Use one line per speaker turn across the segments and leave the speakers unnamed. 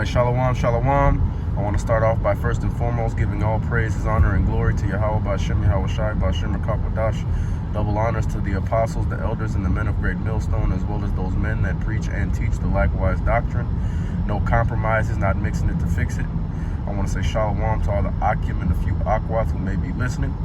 right, shalom, shalom. I want to start off by first and foremost giving all praises, honor, and glory to Yahweh B'Shem Yahweh Shai B'Shem Rakakwadash. Double honors to the apostles, the elders, and the men of great millstone, as well as those men that preach and teach the likewise doctrine. No compromises, not mixing it to fix it. I want to say shalom to all the Akim and the few Akwats who may be listening.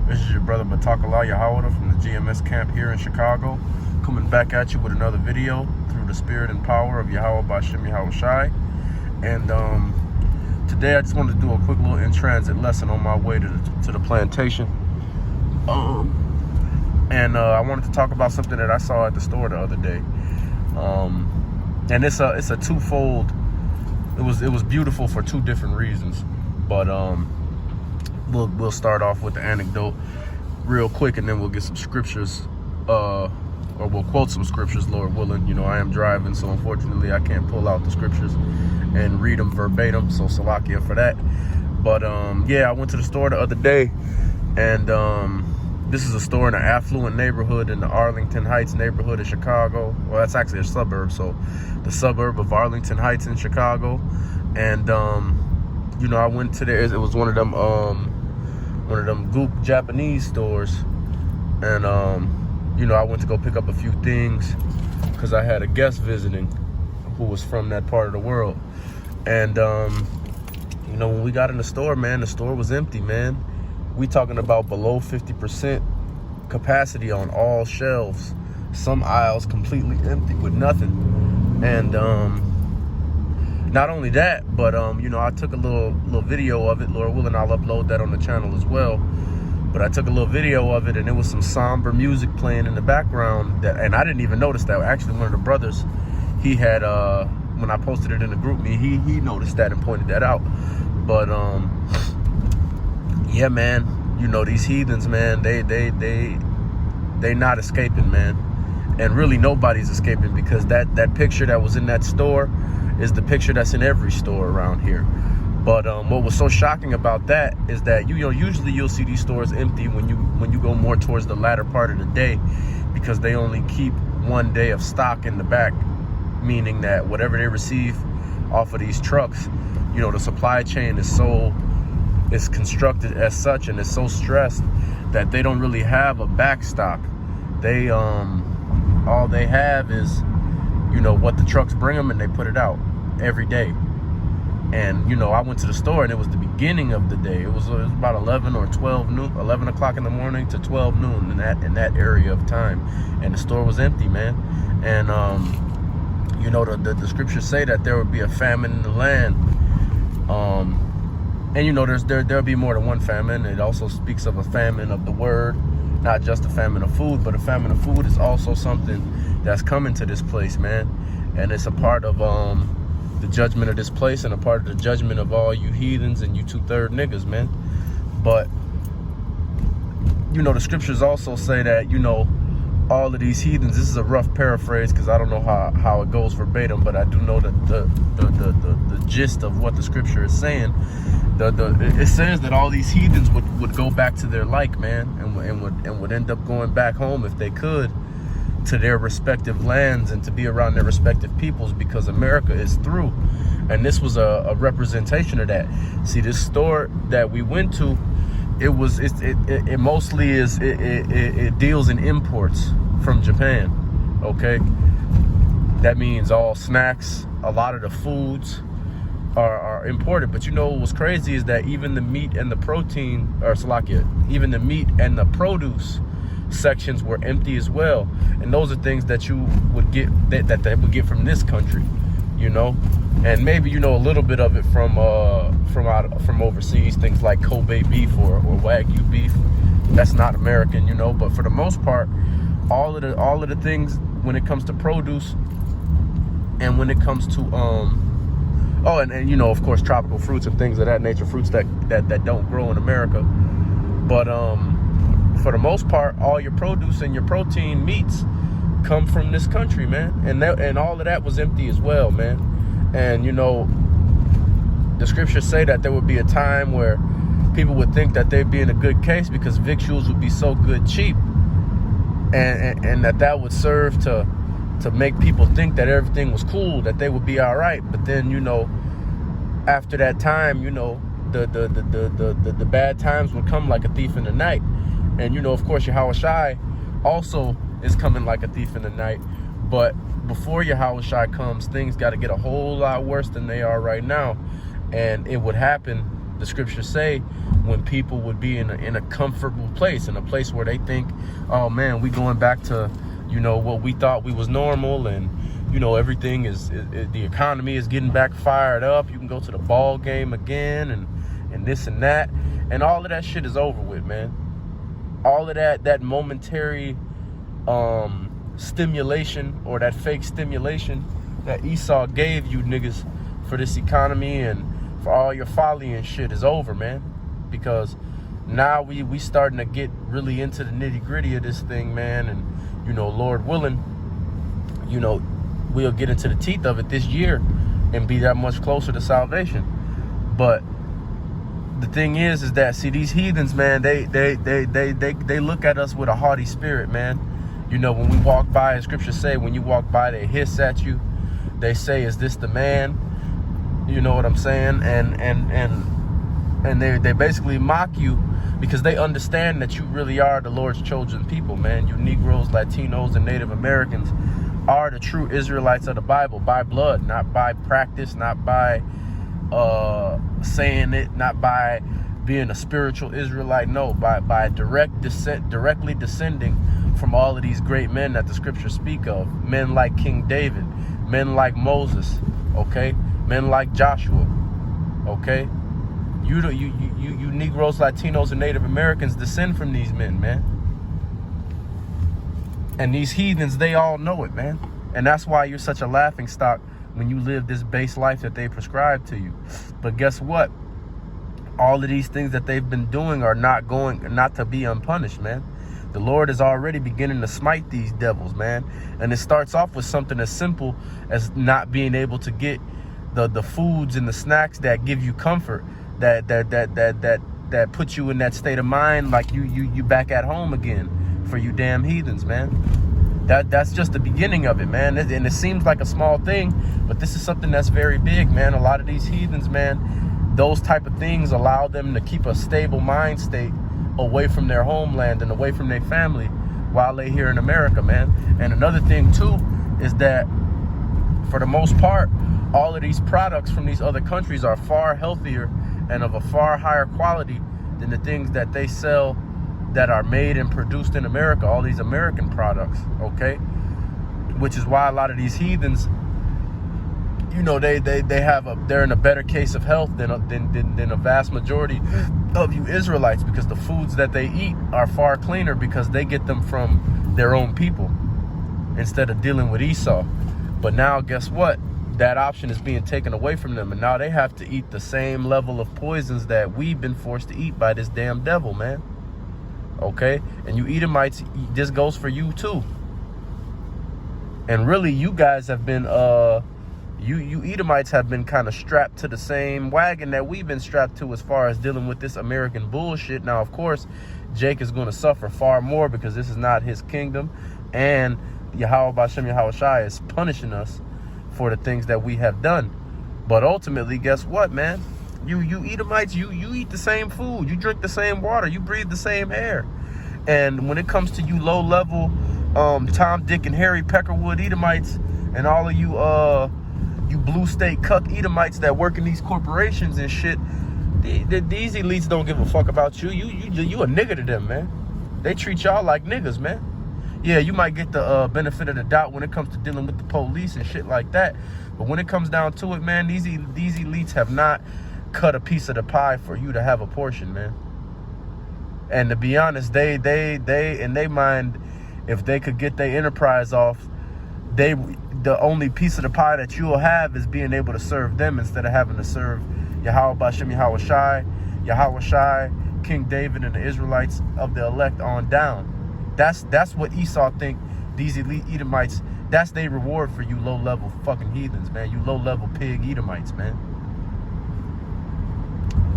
This is your brother Batakallah Yahawada from the GMS camp here in Chicago, coming back at you with another video through the spirit and power of Yahweh B'Shem Yahweh Shai. And today I just wanted to do a quick little in-transit lesson on my way to the plantation. I wanted to talk about something that I saw at the store the other day. And it's a twofold. It was beautiful for two different reasons. But we'll start off with the anecdote real quick, and then we'll get some scriptures, or we'll quote some scriptures, Lord willing. You know, I am driving, so unfortunately I can't pull out the scriptures and read them verbatim, so Salakia for that. But yeah, I went to the store the other day, and this is a store in an affluent neighborhood in the Arlington Heights neighborhood of Chicago. Well, that's actually a suburb, so the suburb of Arlington Heights in Chicago. And you know, I went to there. It was one of them Goop Japanese stores, and you know, I went to go pick up a few things because I had a guest visiting who was from that part of the world. And you know, when we got in the store, man, the store was empty, man. We talking about below 50% capacity on all shelves. Some aisles completely empty with nothing. And not only that, but you know, I took a little video of it. Lord willing, I'll upload that on the channel as well. But I took a little video of it, and it was some somber music playing in the background. And I didn't even notice that. Actually, one of the brothers, he had when I posted it in the group me, he noticed that and pointed that out. But yeah, man, you know, these heathens, man, they not escaping, man. And really nobody's escaping, because that picture that was in that store is the picture that's in every store around here. But what was so shocking about that is that, you know, usually you'll see these stores empty when you go more towards the latter part of the day, because they only keep one day of stock in the back, meaning that whatever they receive off of these trucks, you know, the supply chain is constructed as such, and it's so stressed that they don't really have a back stock. They all they have is, you know, what the trucks bring them, and they put it out every day. And you know, I went to the store, and it was the beginning of the day. It was about 11 or 12 noon, 11 o'clock in the morning to 12 noon in that area of time, and the store was empty, man. And you know, the scriptures say that there would be a famine in the land. And you know, there'll be more than one famine. It also speaks of a famine of the word, not just a famine of food, but a famine of food is also something that's coming to this place, man. And it's a part of the judgment of this place, and a part of the judgment of all you heathens and you 2/3 niggas, man. But you know, the scriptures also say that, you know, all of these heathens, this is a rough paraphrase because I don't know how it goes verbatim, but I do know that the gist of what the scripture is saying. It says that all these heathens would go back to their like, man, and would end up going back home if they could, to their respective lands and to be around their respective peoples, because America is through. And this was a representation of that. See, this store that we went to, it mostly is it deals in imports from Japan. Okay, that means all snacks, a lot of the foods are imported. But you know what's crazy is that even the meat and the protein, or Salakia, even the meat and the produce sections were empty as well. And those are things that you would get that they would get from this country, you know. And maybe, you know, a little bit of it from overseas, things like Kobe beef or Wagyu beef. That's not American, you know. But for the most part, all of the things when it comes to produce, and when it comes to and you know, of course, tropical fruits and things of that nature, fruits that don't grow in America. But for the most part, all your produce and your protein meats come from this country, man. And all of that was empty as well, man. And you know, the scriptures say that there would be a time where people would think that they'd be in a good case because victuals would be so good cheap, and that would serve to make people think that everything was cool, that they would be all right. But then, you know, after that time, you know, the bad times would come like a thief in the night. And, you know, of course, Yahawashi also is coming like a thief in the night. But before Yahawashi comes, things got to get a whole lot worse than they are right now. And it would happen, the scriptures say, when people would be in a comfortable place, in a place where they think, oh man, we going back to, you know, what we thought we was normal, and you know, everything is the economy is getting back fired up. You can go to the ball game again, and this and that, and all of that shit is over with, man. All of that momentary stimulation, or that fake stimulation that Esau gave you niggas for this economy and for all your folly and shit is over, man. Because now we starting to get really into the nitty gritty of this thing, man. And, you know, Lord willing, you know, we'll get into the teeth of it this year and be that much closer to salvation. But the thing is that, see, these heathens, man, they look at us with a haughty spirit, man. You know, when we walk by, as scriptures say, when you walk by, they hiss at you. They say, is this the man? You know what I'm saying? And they basically mock you because they understand that you really are the Lord's chosen people, man. You Negroes, Latinos, and Native Americans are the true Israelites of the Bible by blood, not by practice, not by saying it, not by being a spiritual Israelite. No, by directly descending from all of these great men that the scriptures speak of. Men like King David, men like Moses, okay? Men like Joshua, okay? You Negroes, Latinos, and Native Americans descend from these men, man. And these heathens, they all know it, man. And that's why you're such a laughing stock when you live this base life that they prescribe to you. But guess what? All of these things that they've been doing are not to be unpunished, man. The Lord is already beginning to smite these devils, man. And it starts off with something as simple as not being able to get the foods and the snacks that give you comfort, that puts you in that state of mind like you back at home again, for you damn heathens, man. That's just the beginning of it, man. And it seems like a small thing, but this is something that's very big, man. A lot of these heathens, man, those type of things allow them to keep a stable mind state away from their homeland and away from their family while they're here in America, man. And another thing too is that, for the most part, all of these products from these other countries are far healthier and of a far higher quality than the things that they sell that are made and produced in America, all these American products, okay? Which is why a lot of these heathens, you know, they're in a better case of health than a vast majority of you Israelites, because the foods that they eat are far cleaner because they get them from their own people instead of dealing with Esau. But now, guess what? That option is being taken away from them, and now they have to eat the same level of poisons that we've been forced to eat by this damn devil, man. Okay? And you Edomites, this goes for you too. And really, you guys have been you Edomites have been kind of strapped to the same wagon that we've been strapped to as far as dealing with this American bullshit. Now, of course, Jake is going to suffer far more because this is not his kingdom, and Yahweh Bashem Yahawashi is punishing us for the things that we have done. But ultimately, guess what, man? You Edomites, you eat the same food, you drink the same water, you breathe the same air. And when it comes to you low-level Tom, Dick, and Harry Peckerwood Edomites, and all of you blue state cuck Edomites that work in these corporations and shit, these elites don't give a fuck about you. You a nigga to them, man. They treat y'all like niggas, man. Yeah, you might get the benefit of the doubt when it comes to dealing with the police and shit like that. But when it comes down to it, man, these elites have not cut a piece of the pie for you to have a portion, man. And to be honest, they in their mind, if they could get their enterprise off, the only piece of the pie that you'll have is being able to serve them instead of having to serve Yahweh Bashem Yahawashi, King David, and the Israelites of the elect on down. That's what Esau think. These elite Edomites, that's their reward for you low-level fucking heathens, man. You low-level pig Edomites, man.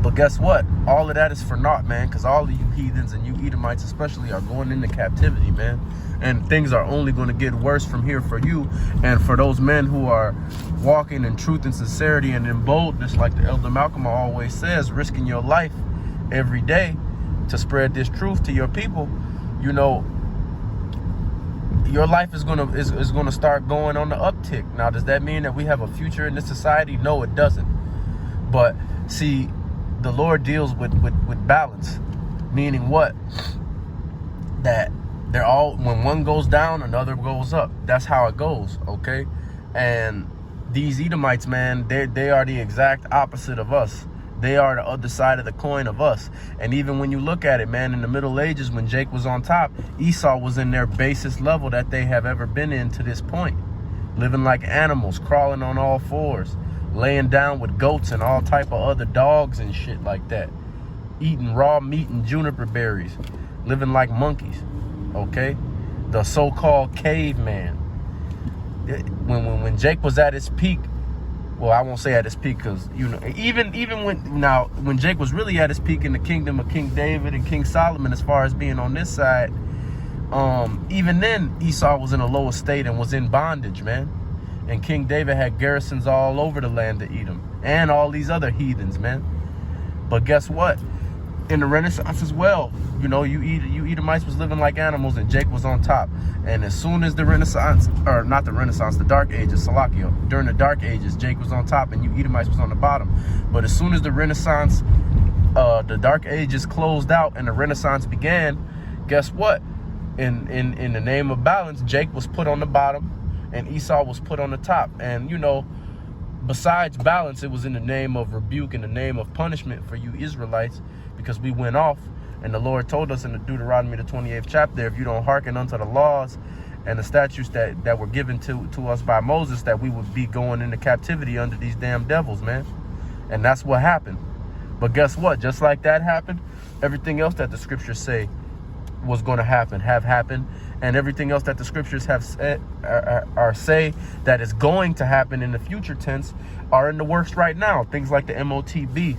But guess what? All of that is for naught, man, because all of you heathens and you Edomites especially are going into captivity, man. And things are only going to get worse from here for you and for those men who are walking in truth and sincerity and in boldness, like the Elder Malcolm always says, risking your life every day to spread this truth to your people, you know, your life is gonna start going on the uptick. Now, does that mean that we have a future in this society? No, it doesn't. But see, the Lord deals with balance, meaning what? That they're all, when one goes down, another goes up. That's how it goes, okay? And these Edomites, man, they are the exact opposite of us. They are the other side of the coin of us. And even when you look at it, man, in the Middle Ages, when Jake was on top, Esau was in their basest level that they have ever been in to this point. Living like animals, crawling on all fours, laying down with goats and all type of other dogs and shit like that. Eating raw meat and juniper berries. Living like monkeys, okay? The so-called caveman. When Jake was at his peak, well, I won't say at his peak, because, you know, even when Jake was really at his peak in the kingdom of King David and King Solomon, as far as being on this side, even then Esau was in a lower state and was in bondage, man. And King David had garrisons all over the land of Edom and all these other heathens, man. But guess what? In the Renaissance as well, you know, you Edomites was living like animals and Jake was on top. And as soon as the Renaissance, or not the Renaissance, the Dark Ages, Salakia, during the Dark Ages, Jake was on top and you Edomites was on the bottom. But as soon as the Renaissance, the Dark Ages closed out and the Renaissance began, guess what? In the name of balance, Jake was put on the bottom and Esau was put on the top. And, you know, besides balance, it was in the name of rebuke, in the name of punishment for you Israelites, because we went off. And the Lord told us in the Deuteronomy, the 28th chapter, if you don't hearken unto the laws and the statutes that were given to us by Moses, that we would be going into captivity under these damn devils, man. And that's what happened. But guess what? Just like that happened, everything else that the scriptures say was going to happen, have happened. And everything else that the scriptures have said, or say that is going to happen in the future tense, are in the works right now. Things like the MOTB,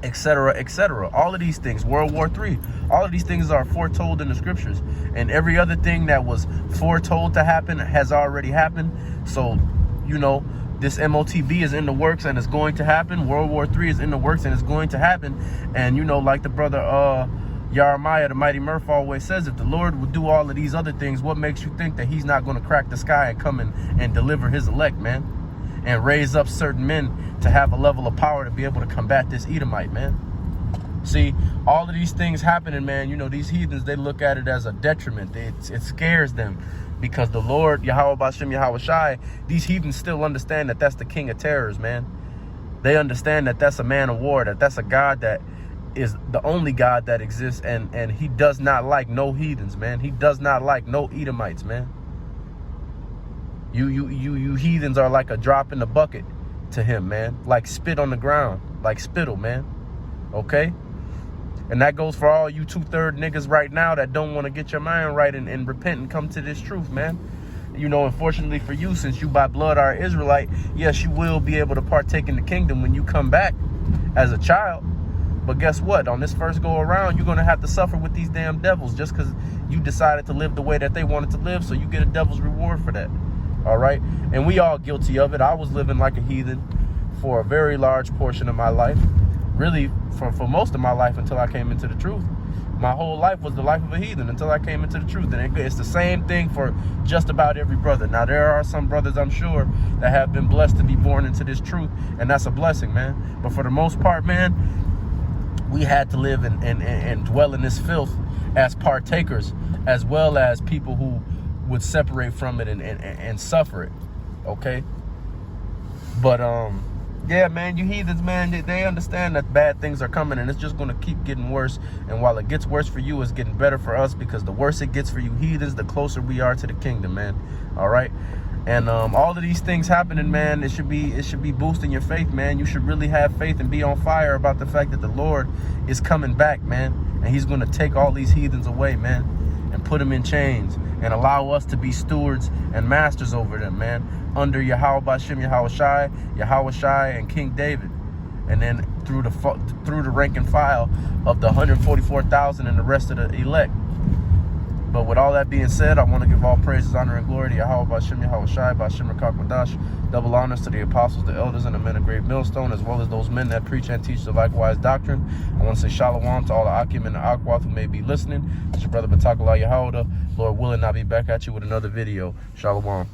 etc., etc. All of these things, World War III, all of these things are foretold in the scriptures. And every other thing that was foretold to happen has already happened. So, you know, this MOTB is in the works and it's going to happen. World War III is in the works and it's going to happen. And, you know, like the brother Jeremiah, the Mighty Murph, always says, if the Lord would do all of these other things, what makes you think that he's not going to crack the sky and come in and deliver his elect, man? And raise up certain men to have a level of power to be able to combat this Edomite, man. See, all of these things happening, man, you know, these heathens, they look at it as a detriment. It scares them, because the Lord, Yahweh Bashem, Yahweh Shai, these heathens still understand that that's the king of terrors, man. They understand that that's a man of war, that that's a God that is the only God that exists, and he does not like no heathens, man. He does not like no Edomites, man. You heathens are like a drop in the bucket to him, man. Like spit on the ground, like spittle, man. Okay? And that goes for all you 2/3 niggas right now that don't want to get your mind right and repent and come to this truth, man. You know, unfortunately for you, since you by blood are Israelite, yes, you will be able to partake in the kingdom when you come back as a child. But guess what? On this first go around, you're going to have to suffer with these damn devils just because you decided to live the way that they wanted to live, so you get a devil's reward for that. All right? And we all guilty of it. I was living like a heathen for a very large portion of my life. Really, for most of my life until I came into the truth. My whole life was the life of a heathen until I came into the truth. And it's the same thing for just about every brother. Now, there are some brothers, I'm sure, that have been blessed to be born into this truth, and that's a blessing, man. But for the most part, man, we had to live and dwell in this filth as partakers, as well as people who would separate from it and suffer it, okay? But, yeah, man, you heathens, man, they understand that bad things are coming, and it's just going to keep getting worse. And while it gets worse for you, it's getting better for us, because the worse it gets for you heathens, the closer we are to the kingdom, man. All right? And all of these things happening, man, it should be boosting your faith, man. You should really have faith and be on fire about the fact that the Lord is coming back, man. And he's going to take all these heathens away, man, and put them in chains and allow us to be stewards and masters over them, man, under Yahweh Bashem, Yahweh Shai, and King David. And then through the rank and file of the 144,000 and the rest of the elect. But with all that being said, I want to give all praises, honor, and glory to Yahweh B'Shem Yahweh Shai B'Shem Rakak Madash. Double honors to the apostles, the elders, and the men of great millstone, as well as those men that preach and teach the likewise doctrine. I want to say shalom to all the Akim and the Akwath who may be listening. It's your brother Batakallah Yahweh. Lord willing, I'll be back at you with another video. Shalom.